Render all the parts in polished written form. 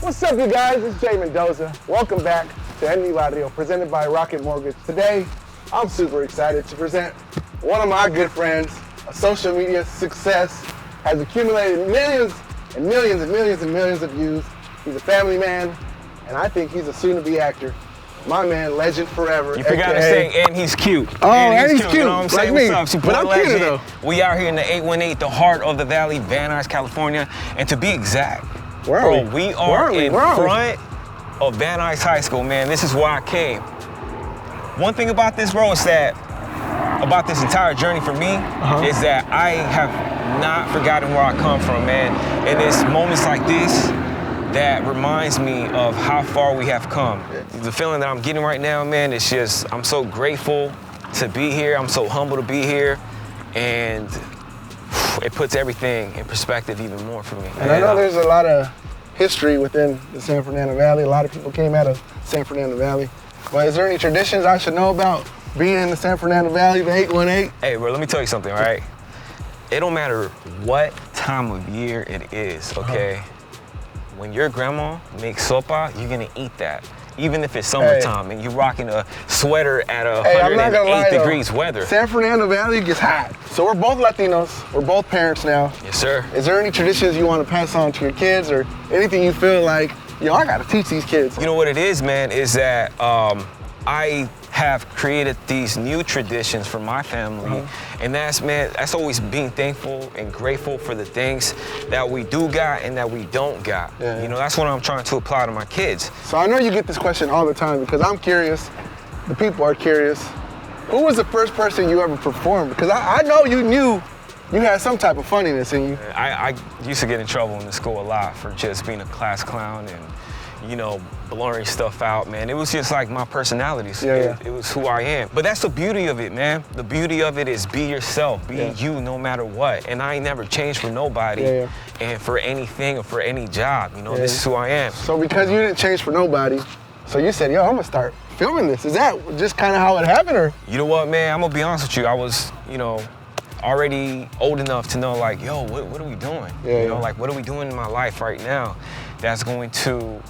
What's up, you guys? It's Jay Mendoza. Welcome back to Barrio, presented by Rocket Mortgage. Today, I'm super excited to present one of my good friends. A social media success, has accumulated millions and millions and millions and millions of views. He's a family man, and I think he's a soon-to-be actor. My man, legend forever. You forgot to say, and he's cute. Oh, and he's cute. You know what I'm saying? Like What's me. up, But I'm legend. cute, though. We out here in the 818, the heart of the valley, Van Nuys, California. And to be exact, Where are we are in front of Van Nuys High School, man. This is where I came. One thing about this, bro, is that, about this entire journey for me, is that I have not forgotten where I come from, man. And it's moments like this that reminds me of how far we have come. The feeling that I'm getting right now, man, it's just, I'm so grateful to be here. I'm so humble to be here. And it puts everything in perspective even more for me. And I know there's a lot of history within the San Fernando Valley. A lot of people came out of San Fernando Valley. But is there any traditions I should know about being in the San Fernando Valley, the 818? Hey, bro, let me tell you something, all right? It don't matter what time of year it is, okay? When your grandma makes sopa, you're gonna eat that. Even if it's summertime and you're rocking a sweater at 108 degrees weather. San Fernando Valley gets hot. So we're both Latinos, we're both parents now. Yes, sir. Is there any traditions you want to pass on to your kids or anything you feel like, yo, I gotta teach these kids? You know what it is, man, is that I have created these new traditions for my family. And that's, man, that's always being thankful and grateful for the things that we do got and that we don't got. You know, that's what I'm trying to apply to my kids. So I know you get this question all the time because I'm curious, the people are curious. Who was the first person you ever performed? Because I know you knew you had some type of funniness in you. I used to get in trouble in the school a lot for just being a class clown and, you know, blurring stuff out, man. It was just like my personality. It was who I am. But that's the beauty of it, man. The beauty of it is be yourself, be you no matter what. And I ain't never changed for nobody and for anything or for any job. You know, this is who I am. So because you didn't change for nobody, so you said, yo, I'm gonna start filming this. Is that just kind of how it happened, or? You know what, man? I'm gonna be honest with you. I was, you know, already old enough to know, like, yo, what are we doing? You know, like, what are we doing in my life right now that's going to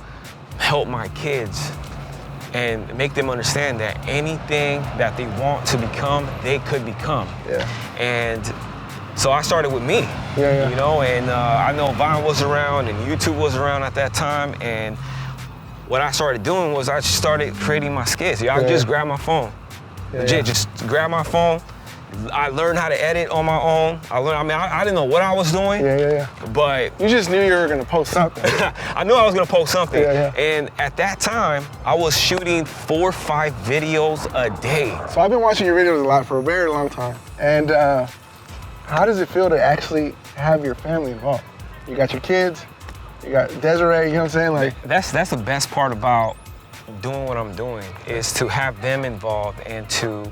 help my kids and make them understand that anything that they want to become, they could become. And so I started with me, you know, and I know Vine was around and YouTube was around at that time, and what I started doing was I just started creating my skits. I just grabbed my phone, legit, just grab my phone. I learned how to edit on my own. I didn't know what I was doing, but you just knew you were gonna post something. I knew I was gonna post something. And at that time, I was shooting 4 or 5 videos a day. So I've been watching your videos a lot for a very long time. And how does it feel to actually have your family involved? You got your kids, you got Desiree, you know what I'm saying? Like that's the best part about doing what I'm doing, is to have them involved and to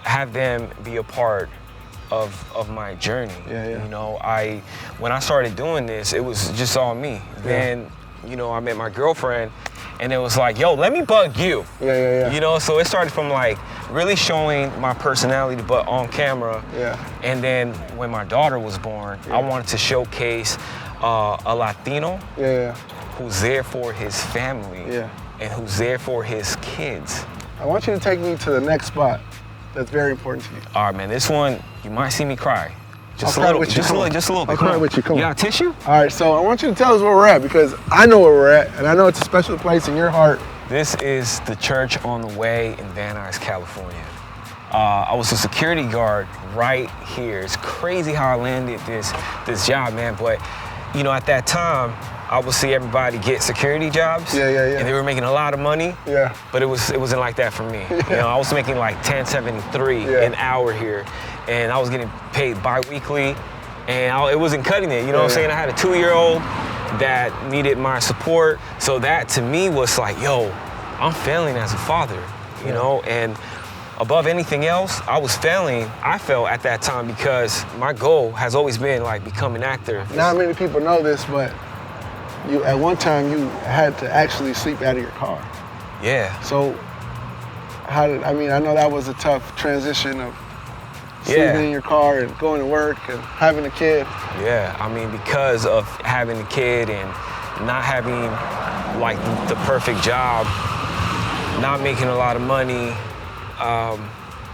have them be a part of my journey. You know, when I started doing this, it was just all me. Then, you know, I met my girlfriend and it was like, yo, let me bug you. You know, so it started from like really showing my personality, but on camera. And then when my daughter was born, I wanted to showcase a Latino who's there for his family and who's there for his kids. I want you to take me to the next spot that's very important to you. All right, man, this one, you might see me cry. Just a I'll little, cry with you. just a little bit. I'll cry with you, come on. You got a tissue? All right, so I want you to tell us where we're at, because I know where we're at, and I know it's a special place in your heart. This is the church on the way in Van Nuys, California. I was a security guard right here. It's crazy how I landed this job, man, but you know, at that time, I would see everybody get security jobs. And they were making a lot of money. But it wasn't like that for me. You know, I was making like $10.73 an hour here, and I was getting paid bi-weekly, and it wasn't cutting it. You know what I'm saying? I had a 2-year-old that needed my support, so that to me was like, yo, I'm failing as a father. You know, and above anything else, I felt at that time, because my goal has always been like become an actor. Not many people know this, but at one time you had to actually sleep out of your car. So I know that was a tough transition of sleeping in your car and going to work and having a kid. I mean, because of having a kid and not having like the perfect job, not making a lot of money.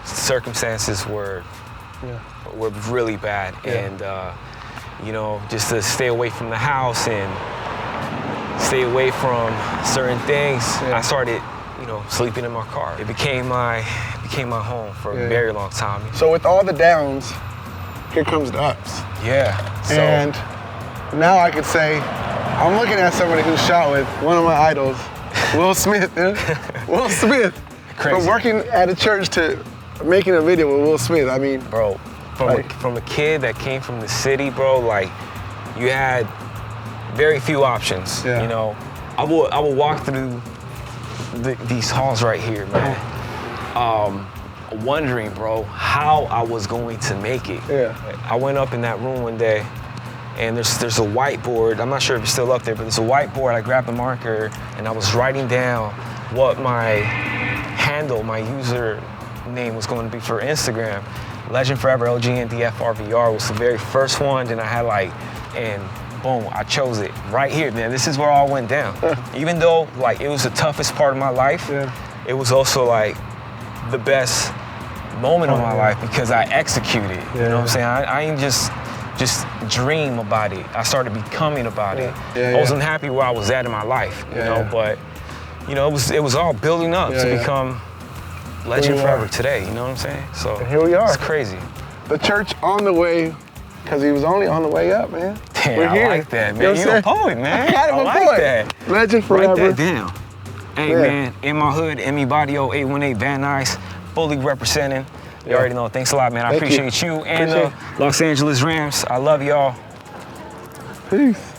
Circumstances were really bad, and you know, just to stay away from the house and stay away from certain things, I started, you know, sleeping in my car. It became my home for a very long time. So with all the downs, here comes the ups. Yeah. So, and now I could say, I'm looking at somebody who's shot with one of my idols, Will Smith. Will Smith. Crazy. From working at a church to making a video with Will Smith. I mean, bro, from a kid that came from the city, bro, like, you had very few options. You know, I would walk through these halls right here, man, wondering, bro, how I was going to make it. I went up in that room one day, and there's a whiteboard. I'm not sure if it's still up there, but there's a whiteboard. I grabbed a marker, and I was writing down what my handle, my user name was going to be for Instagram. Legend Forever LGNDFRVR was the very first one. Then I had like, and boom, I chose it right here, man. This is where all went down. Even though like it was the toughest part of my life, it was also like the best moment of my life because I executed. You know what I'm saying? I ain't just dream about it. I started becoming about it. I wasn't happy where I was at in my life, you know, but you know, it was all building up to become Legend Forever today, you know what I'm saying? So and here we are. It's crazy. The church on the way, because he was only on the way up, man. Damn, We're here. I like that, man. You a poet, man. I like that. Legend Forever. Write that down. Hey, man, in my hood, Emmy Barrio, 818 Van Nuys, fully representing. You already know. Thanks a lot, man. I appreciate you and the Los Angeles Rams. I love y'all. Peace.